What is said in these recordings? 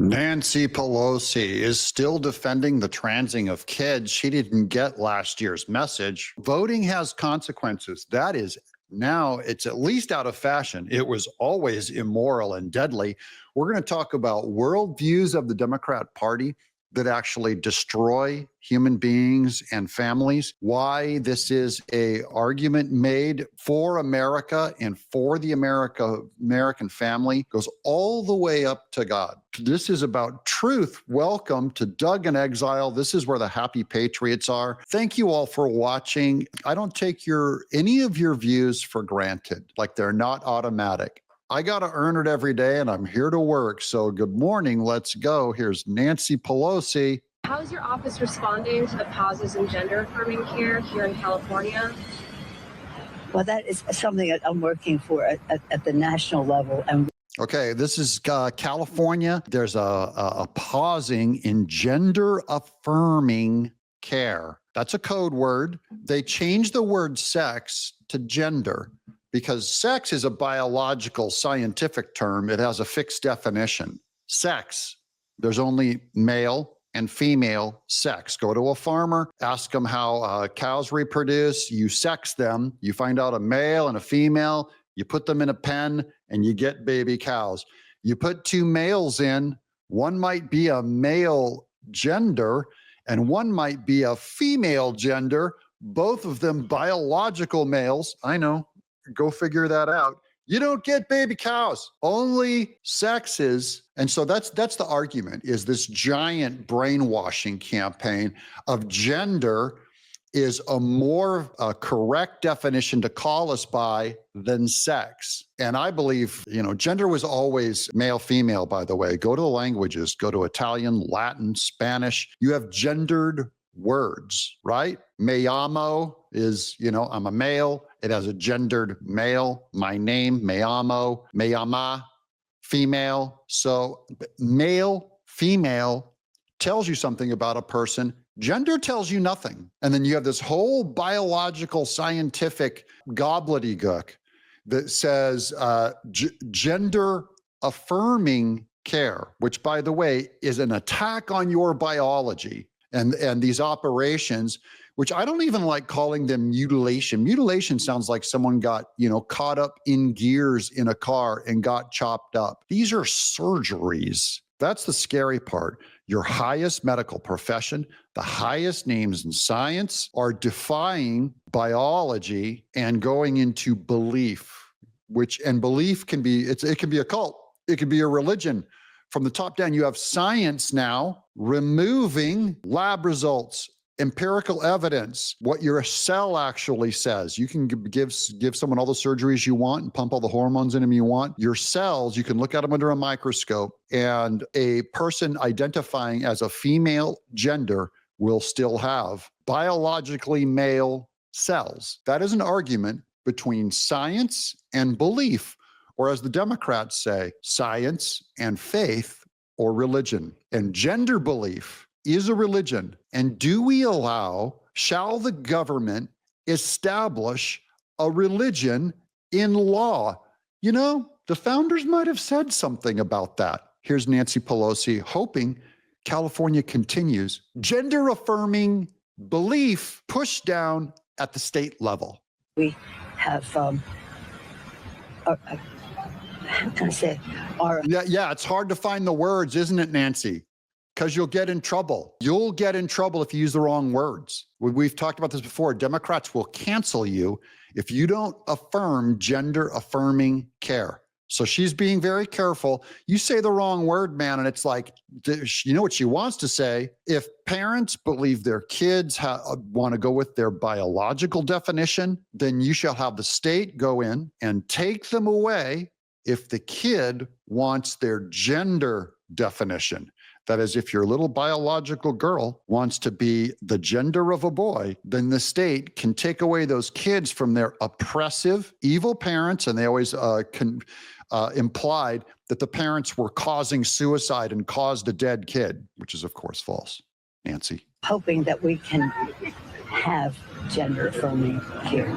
Nancy Pelosi is still defending the transing of kids. She didn't get last year's message. Voting has consequences. That is now, it's at least out of fashion. It was always immoral and deadly. We're going to talk about worldviews of the Democrat Party that actually destroy human beings and families, why this is an argument made for America and for the American family, goes all the way up to God. This is about truth. Welcome to Doug In Exile. This is where the happy patriots are. Thank you all for watching. I don't take any of your views for granted, like they're not automatic. I got to earn it every day, and I'm here to work. So good morning. Let's go. Here's Nancy Pelosi. How is your office responding to the pauses in gender-affirming care here in California? Well, that is something that I'm working for at the national level. And okay, this is California. There's a pausing in gender-affirming care. That's a code word. They changed the word sex to gender, because sex is a biological, scientific term. It has a fixed definition. Sex, there's only male and female sex. Go to a farmer, ask them how cows reproduce, you sex them, you find out a male and a female, you put them in a pen, and you get baby cows. You put two males in, one might be a male gender, and one might be a female gender, both of them biological males. I know. Go figure that out. You don't get baby cows, only sexes. And so that's the argument, is this giant brainwashing campaign of gender is a more correct definition to call us by than sex. And I believe, gender was always male, female, by the way. Go to the languages, go to Italian, Latin, Spanish. You have gendered words, right? Me llamo is, I'm a male. It has a gendered male. My name, me llamo, me llama, female. So male, female tells you something about a person. Gender tells you nothing. And then you have this whole biological, scientific gobbledygook that says gender affirming care, which, by the way, is an attack on your biology. And these operations, which I don't even like calling them mutilation. Mutilation sounds like someone got, caught up in gears in a car and got chopped up. These are surgeries. That's the scary part. Your highest medical profession, the highest names in science, are defying biology and going into belief, and belief can be, it can be a cult. It can be a religion. From the top down, you have science now removing lab results, empirical evidence, what your cell actually says. You can give someone all the surgeries you want and pump all the hormones in them you want. Your cells, you can look at them under a microscope, and a person identifying as a female gender will still have biologically male cells. That is an argument between science and belief, or as the Democrats say, science and faith or religion. And gender belief is a religion. And shall the government establish a religion in law? The founders might have said something about that. Here's Nancy Pelosi hoping California continues gender affirming belief pushed down at the state level. we have, how can I say, Yeah, it's hard to find the words, isn't it, Nancy? Because you'll get in trouble. You'll get in trouble if you use the wrong words. We've talked about this before. Democrats will cancel you if you don't affirm gender affirming care. So she's being very careful. You say the wrong word, man, and it's like, you know what she wants to say? If parents believe their kids want to go with their biological definition, then you shall have the state go in and take them away if the kid wants their gender definition. That is, if your little biological girl wants to be the gender of a boy, then the state can take away those kids from their oppressive, evil parents, and they always implied that the parents were causing suicide and caused a dead kid, which is, of course, false. Nancy? hoping that we can have gender affirming care.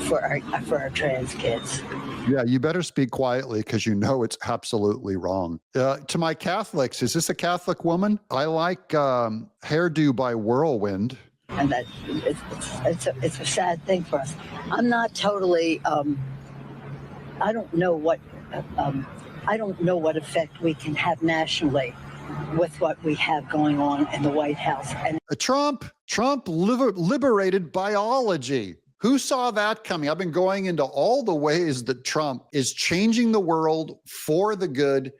for our trans kids. Yeah, you better speak quietly because you know it's absolutely wrong. To my Catholics, is this a Catholic woman? I like Hairdo by Whirlwind. And that it's a sad thing for us. I'm not totally. I don't know what effect we can have nationally with what we have going on in the White House. And Trump liberated biology. Who saw that coming? I've been going into all the ways that Trump is changing the world for the good,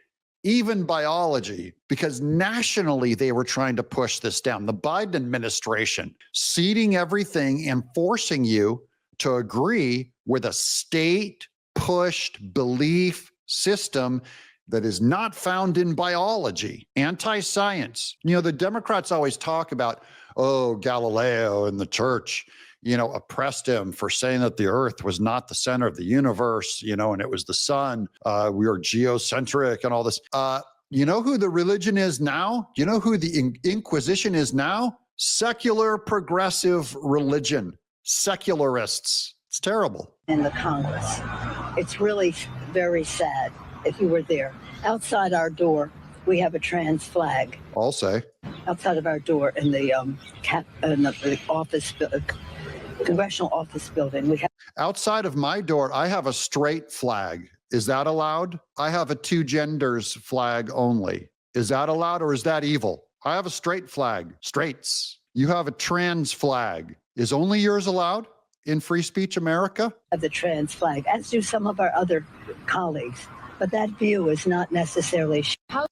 even biology, because nationally they were trying to push this down. The Biden administration ceding everything and forcing you to agree with a state-pushed belief system that is not found in biology, anti-science. You know, the Democrats always talk about, oh, Galileo and the church, you know, oppressed him for saying that the earth was not the center of the universe, you know, and it was the sun. We are geocentric and all this. You know who the religion is now? You know who the Inquisition is now? Secular progressive religion, secularists. It's terrible. in the Congress, it's really very sad. If you were there, outside our door, we have a trans flag. I'll say. Outside of our door in the office, congressional office building, we have. Outside of my door, I have a straight flag. Is that allowed? I have a two genders flag only. Is that allowed or is that evil? I have a straight flag, straights. You have a trans flag. Is only yours allowed in Free Speech America? Of the trans flag, as do some of our other colleagues. But that view is not necessarily.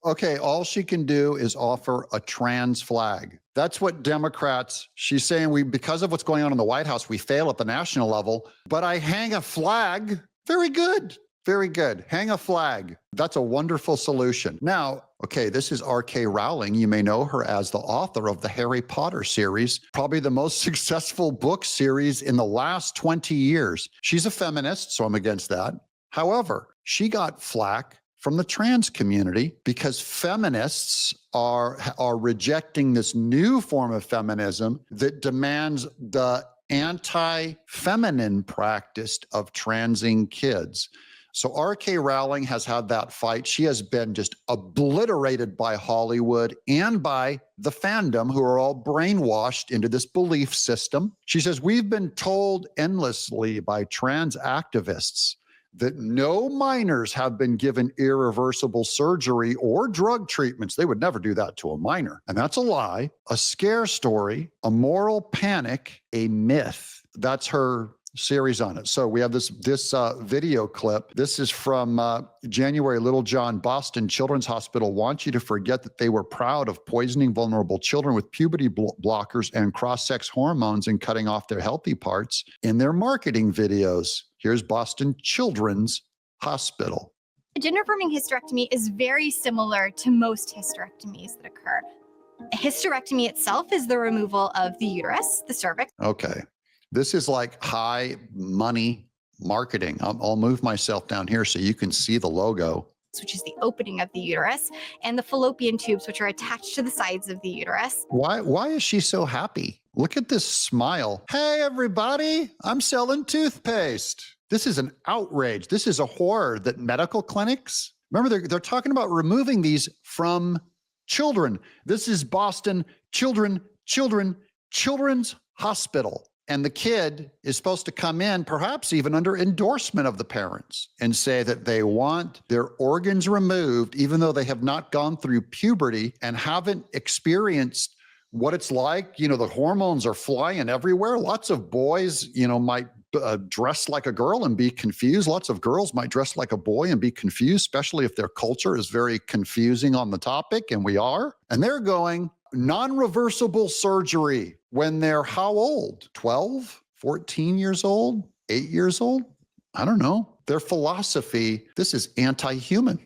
Okay, all she can do is offer a trans flag. That's what Democrats, she's saying because of what's going on in the White House, we fail at the national level, but I hang a flag. Very good. Very good. Hang a flag. That's a wonderful solution. Now, okay, this is R.K. Rowling. You may know her as the author of the Harry Potter series, probably the most successful book series in the last 20 years. She's a feminist, so I'm against that. However, she got flack from the trans community because feminists are rejecting this new form of feminism that demands the anti-feminine practice of transing kids. So R.K. Rowling has had that fight. She has been just obliterated by Hollywood and by the fandom, who are all brainwashed into this belief system. She says, we've been told endlessly by trans activists that no minors have been given irreversible surgery or drug treatments. They would never do that to a minor. And that's a lie, a scare story, a moral panic, a myth. That's her series on it. So we have this video clip. This is from January. Little John Boston Children's Hospital wants you to forget that they were proud of poisoning vulnerable children with puberty blockers and cross-sex hormones and cutting off their healthy parts in their marketing videos. Here's Boston Children's Hospital. A gender-affirming hysterectomy is very similar to most hysterectomies that occur. A hysterectomy itself is the removal of the uterus, the cervix. Okay. This is like high money marketing. I'll move myself down here so you can see the logo. Which is the opening of the uterus, and the fallopian tubes, which are attached to the sides of the uterus. Why is she so happy? Look at this smile. Hey, everybody, I'm selling toothpaste. This is an outrage. This is a horror that medical clinics, remember, they're talking about removing these from children. This is Boston Children's Hospital. And the kid is supposed to come in, perhaps even under endorsement of the parents, and say that they want their organs removed, even though they have not gone through puberty and haven't experienced what it's like. You know, the hormones are flying everywhere. Lots of boys, you know, might dress like a girl and be confused. Lots of girls might dress like a boy and be confused, especially if their culture is very confusing on the topic, and we are. And they're going, non-reversible surgery when they're how old? 12, 14 years old, 8 years old? I don't know. Their philosophy, this is anti-human.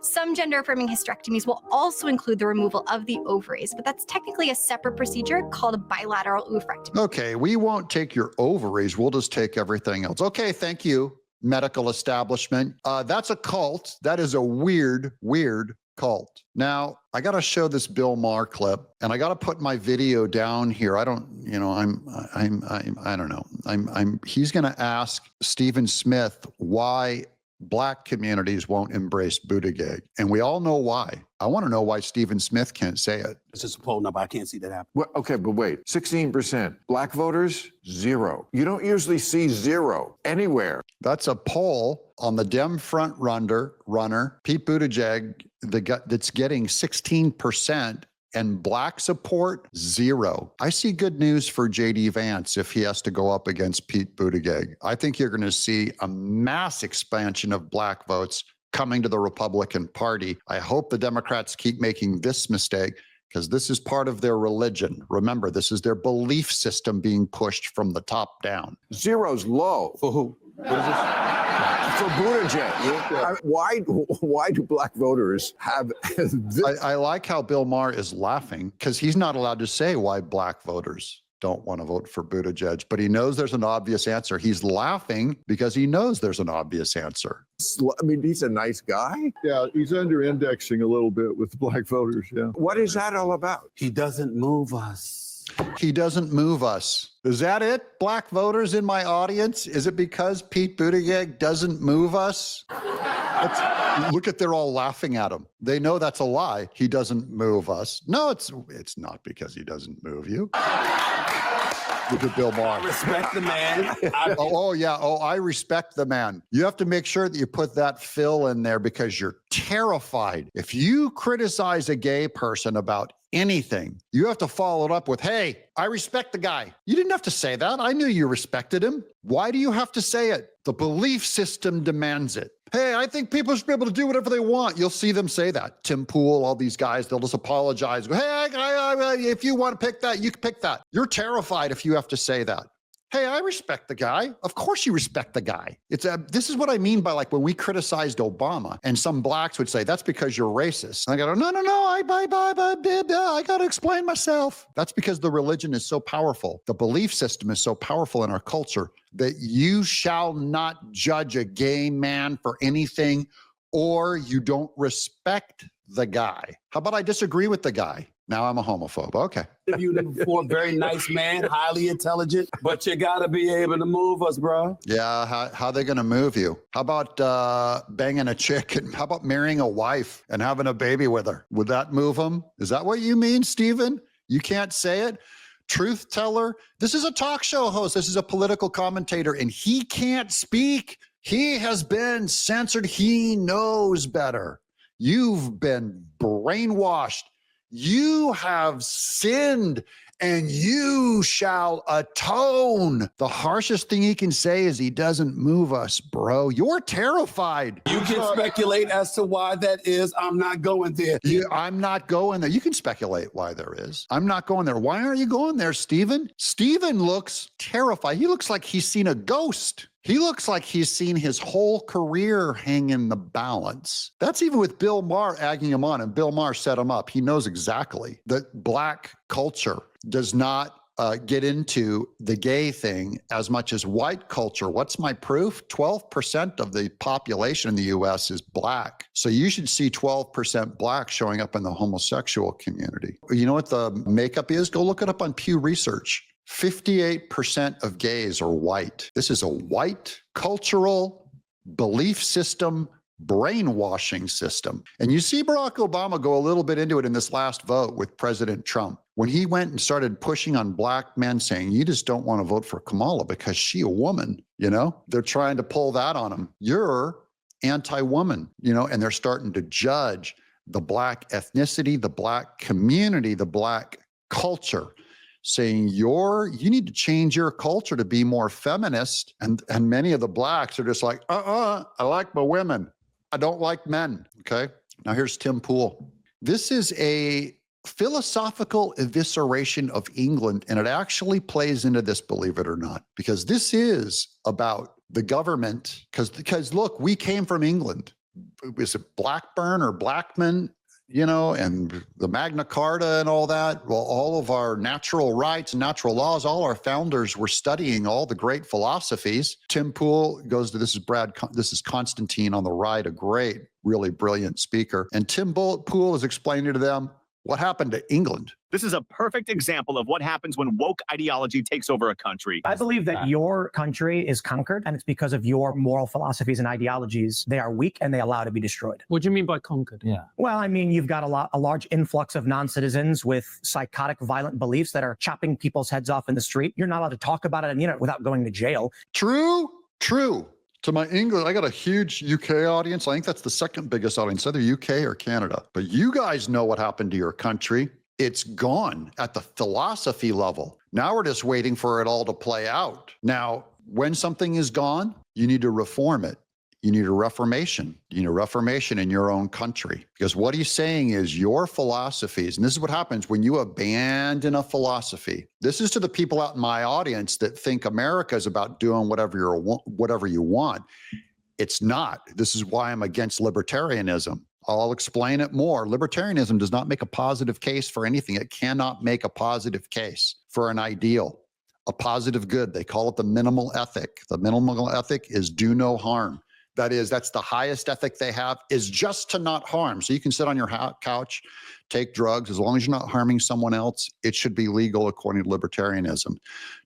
Some gender-affirming hysterectomies will also include the removal of the ovaries, but that's technically a separate procedure called a bilateral oophorectomy. Okay, we won't take your ovaries. We'll just take everything else. Okay, thank you, medical establishment. That's a cult. That is a weird cult. Now, I got to show this Bill Maher clip, and I got to put my video down here. I don't, you know, I don't know. He's going to ask Stephen Smith why Black communities won't embrace Buttigieg. And we all know why. I want to know why Stephen Smith can't say it. It's just a poll number. I can't see that happen. Well, okay, but wait, 16%. Black voters, 0. You don't usually see 0 anywhere. That's a poll on the Dem front runner, Pete Buttigieg, the guy that's getting 16%. And Black support, 0. I see good news for J.D. Vance if he has to go up against Pete Buttigieg. I think you're going to see a mass expansion of Black votes coming to the Republican Party. I hope the Democrats keep making this mistake because this is part of their religion. Remember, this is their belief system being pushed from the top down. 0's low. For who? What is this? For Buttigieg. Why do Black voters have this? I like how Bill Maher is laughing because he's not allowed to say why Black voters don't want to vote for Buttigieg, but he knows there's an obvious answer. He's laughing because he knows there's an obvious answer. I mean, he's a nice guy. Yeah, he's under-indexing a little bit with Black voters, yeah. What is that all about? He doesn't move us. He doesn't move us. Is that it, Black voters in my audience? Is it because Pete Buttigieg doesn't move us? Look at, they're all laughing at him. They know that's a lie. He doesn't move us. No, it's not because he doesn't move you. Look at Bill Maher. Respect the man. I respect the man. You have to make sure that you put that fill in there because you're terrified. If you criticize a gay person about anything, you have to follow it up with, hey, I respect the guy. You didn't have to say that. I knew you respected him. Why do you have to say it? The belief system demands it. Hey, I think people should be able to do whatever they want. You'll see them say that. Tim Pool, all these guys, they'll just apologize. Hey, if you want to pick that, you can pick that. You're terrified if you have to say that. Hey, I respect the guy. Of course you respect the guy. This is what I mean by like when we criticized Obama and some Blacks would say, that's because you're racist. And I go, no, I got to explain myself. That's because the religion is so powerful. The belief system is so powerful in our culture that you shall not judge a gay man for anything or you don't respect the guy. How about I disagree with the guy? Now I'm a homophobe. Okay. You for a very nice man, highly intelligent, but you got to be able to move us, bro. Yeah. How are they going to move you? How about banging a chick? And how about marrying a wife and having a baby with her? Would that move them? Is that what you mean, Stephen? You can't say it? Truth teller? This is a talk show host. This is a political commentator, and he can't speak. He has been censored. He knows better. You've been brainwashed. You have sinned and you shall atone. The harshest thing he can say is he doesn't move us, bro. You're terrified. You can speculate as to why that is. I'm not going there. I'm not going there. You can speculate why there is. I'm not going there. Why aren't you going there, Stephen? Stephen looks terrified. He looks like he's seen a ghost. He looks like he's seen his whole career hang in the balance. That's even with Bill Maher egging him on, and Bill Maher set him up. He knows exactly that Black culture does not get into the gay thing as much as white culture. What's my proof? 12% of the population in the US is Black. So you should see 12% Black showing up in the homosexual community. You know what the makeup is? Go look it up on Pew Research. 58% of gays are white. This is a white cultural belief system, brainwashing system. And you see Barack Obama go a little bit into it in this last vote with President Trump. When he went and started pushing on Black men saying, you just don't want to vote for Kamala because she's a woman, you know, they're trying to pull that on him. You're anti-woman, you know, and they're starting to judge the Black ethnicity, the Black community, the Black culture, saying you need to change your culture to be more feminist. And many of the Blacks are just like, I like my women. I don't like men. Okay. Now here's Tim Pool. This is a philosophical evisceration of England, and it actually plays into this, believe it or not, because this is about the government. Because look, we came from England. Was it Blackburn or Blackman? and the Magna Carta and all that. Well, all of our natural rights and natural laws, all our founders were studying all the great philosophies. Tim Pool goes to, this is Constantine on the right, a great, really brilliant speaker. And Tim Pool is explaining to them what happened to England. This is a perfect example of what happens when woke ideology takes over a country. I believe that your country is conquered, and it's because of your moral philosophies and ideologies. They are weak and they allow to be destroyed. What do you mean by conquered? Yeah. Well, I mean, you've got a large influx of non-citizens with psychotic, violent beliefs that are chopping people's heads off in the street. You're not allowed to talk about it on the internet without going to jail. True. To my English, I got a huge UK audience. I think that's the second biggest audience, either UK or Canada. But you guys know what happened to your country. It's gone at the philosophy level. Now we're just waiting for it all to play out. Now, when something is gone, you need to reform it. You need a reformation. You need a reformation in your own country. Because what he's saying is your philosophies, and this is what happens when you abandon a philosophy. This is to the people out in my audience that think America is about doing whatever you want. It's not. This is why I'm against libertarianism. I'll explain it more. Libertarianism does not make a positive case for anything. It cannot make a positive case for an ideal, a positive good. They call it the minimal ethic. The minimal ethic is do no harm. That's the highest ethic they have, is just to not harm. So you can sit on your couch, take drugs, as long as you're not harming someone else, it should be legal according to libertarianism.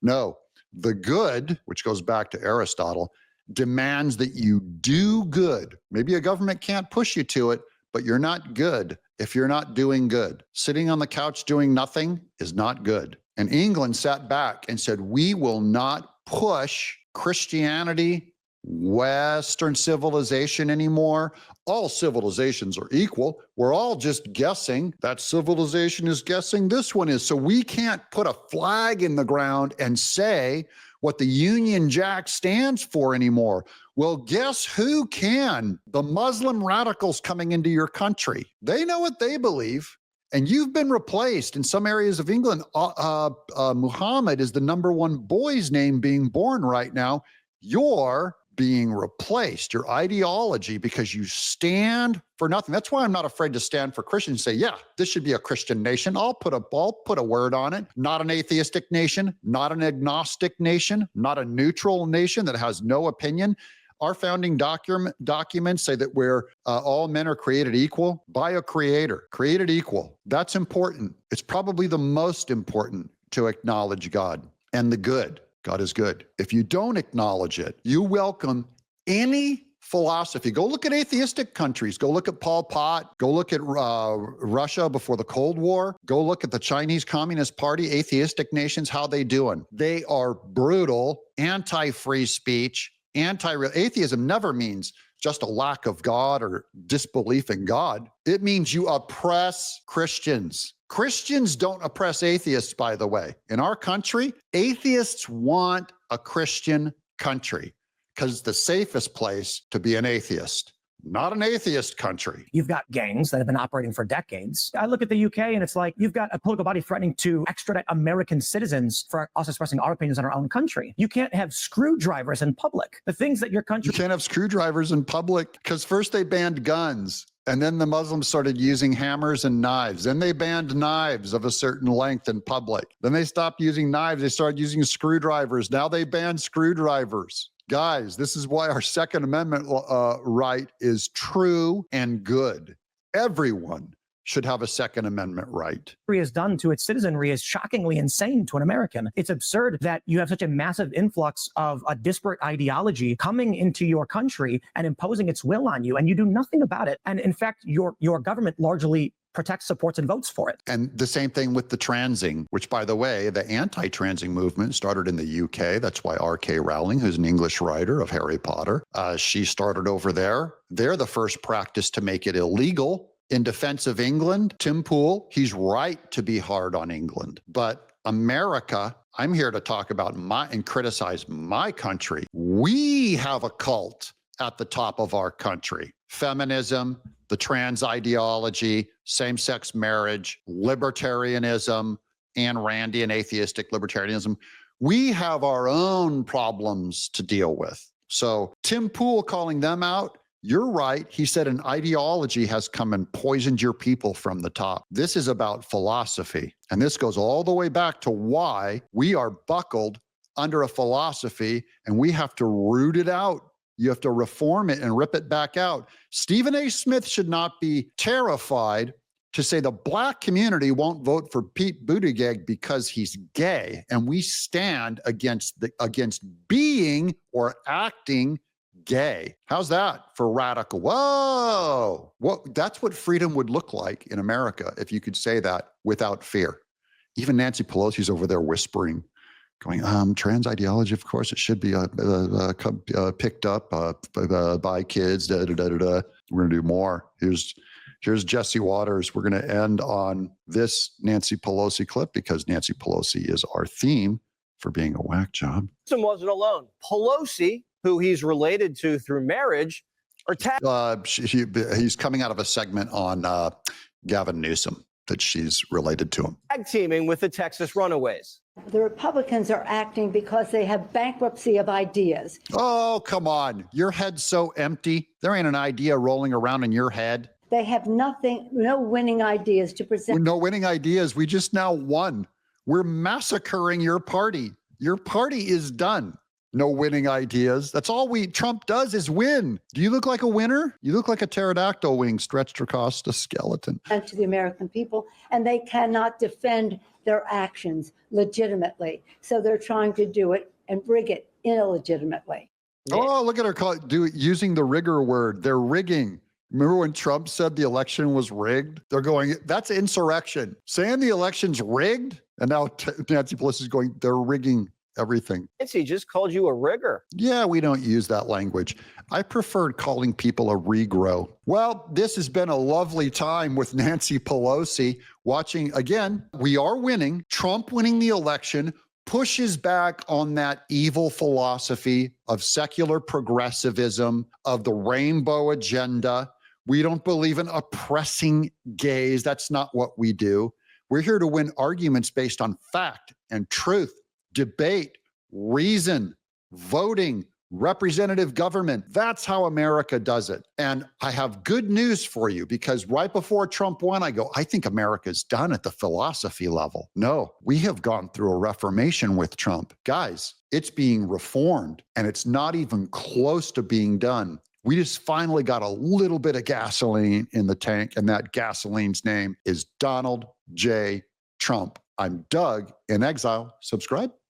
No, the good, which goes back to Aristotle, demands that you do good. Maybe a government can't push you to it, but you're not good if you're not doing good. Sitting on the couch doing nothing is not good. And England sat back and said, we will not push Christianity, Western civilization anymore. All civilizations are equal. We're all just guessing. That civilization is guessing, this one is. So we can't put a flag in the ground and say what the Union Jack stands for anymore. Well, guess who can? The Muslim radicals coming into your country. They know what they believe. And you've been replaced in some areas of England. Muhammad is the #1 boy's name being born right now. You're being replaced, your ideology, because you stand for nothing. That's why I'm not afraid to stand for Christians and say, yeah, this should be a Christian nation. I'll put a word on it. Not an atheistic nation, not an agnostic nation, not a neutral nation that has no opinion. Our founding documents say that all men are created equal by a creator, created equal. That's important. It's probably the most important to acknowledge God and the good. God is good. If you don't acknowledge it, you welcome any philosophy. Go look at atheistic countries. Go look at Pol Pot. Go look at Russia before the Cold War. Go look at the Chinese Communist Party, atheistic nations, how they doing. They are brutal, anti-free speech, atheism never means just a lack of God or disbelief in God. It means you oppress Christians. Christians don't oppress atheists, by the way. In our country, atheists want a Christian country because it's the safest place to be an atheist. Not an atheist country. You've got gangs that have been operating for decades. I look at the UK and it's like you've got a political body threatening to extradite American citizens for us expressing our opinions in our own country. You can't have screwdrivers in public. The things that your country... You can't have screwdrivers in public because first they banned guns. And then the Muslims started using hammers and knives. Then they banned knives of a certain length in public. Then they stopped using knives. They started using screwdrivers. Now they banned screwdrivers. Guys, this is why our Second Amendment right is true and good. Everyone should have a Second Amendment right. Has done to its citizenry is shockingly insane to an American. It's absurd that you have such a massive influx of a disparate ideology coming into your country and imposing its will on you, and you do nothing about it. And in fact, your government largely protects, supports, and votes for it. And the same thing with the transing, which, by the way, the anti-transing movement started in the UK. That's why R.K. Rowling, who's an English writer of Harry Potter, she started over there. They're the first practice to make it illegal. In defense of England, Tim Pool, he's right to be hard on England. But America, I'm here to talk about and criticize my country. We have a cult at the top of our country. Feminism, the trans ideology, same-sex marriage, libertarianism, Ayn Randian atheistic libertarianism. We have our own problems to deal with. So Tim Pool calling them out You're right. He said an ideology has come and poisoned your people from the top. This is about philosophy. And this goes all the way back to why we are buckled under a philosophy and we have to root it out. You have to reform it and rip it back out. Stephen A. Smith should not be terrified to say the black community won't vote for Pete Buttigieg because he's gay. And we stand against being or acting gay. How's that for radical? Whoa. That's what freedom would look like in America if you could say that without fear. Even Nancy Pelosi's over there whispering, going, trans ideology, of course, it should be picked up by kids. Da, da, da, da, da. We're going to do more. Here's Jesse Waters. We're going to end on this Nancy Pelosi clip because Nancy Pelosi is our theme for being a whack job. Wasn't alone. Pelosi, who he's related to through marriage, or he's coming out of a segment on Gavin Newsom that she's related to him. Tag teaming with the Texas runaways. The Republicans are acting because they have bankruptcy of ideas. Oh, come on. Your head's so empty. There ain't an idea rolling around in your head. They have nothing, no winning ideas to present. No winning ideas. We just now won. We're massacring your party. Your party is done. No winning ideas. That's all Trump does is win. Do you look like a winner? You look like a pterodactyl wing stretched across a skeleton. And to the American people, and they cannot defend their actions legitimately. So they're trying to do it and rig it illegitimately. Oh, look at her using the rigor word. They're rigging. Remember when Trump said the election was rigged? They're going, that's insurrection. Saying the election's rigged? And now Nancy Pelosi is going, they're rigging everything. He just called you a rigger. Yeah, we don't use that language. I preferred calling people a regrow. Well, this has been a lovely time with Nancy Pelosi. Watching, again, we are winning. Trump winning the election pushes back on that evil philosophy of secular progressivism, of the rainbow agenda. We don't believe in oppressing gays. That's not what we do. We're here to win arguments based on fact and truth, debate, reason, voting, representative government. That's how America does it. And I have good news for you because right before Trump won, I go, I think America's done at the philosophy level. No, we have gone through a reformation with Trump. Guys, it's being reformed and it's not even close to being done. We just finally got a little bit of gasoline in the tank, and that gasoline's name is Donald J. Trump. I'm Doug in Exile. Subscribe.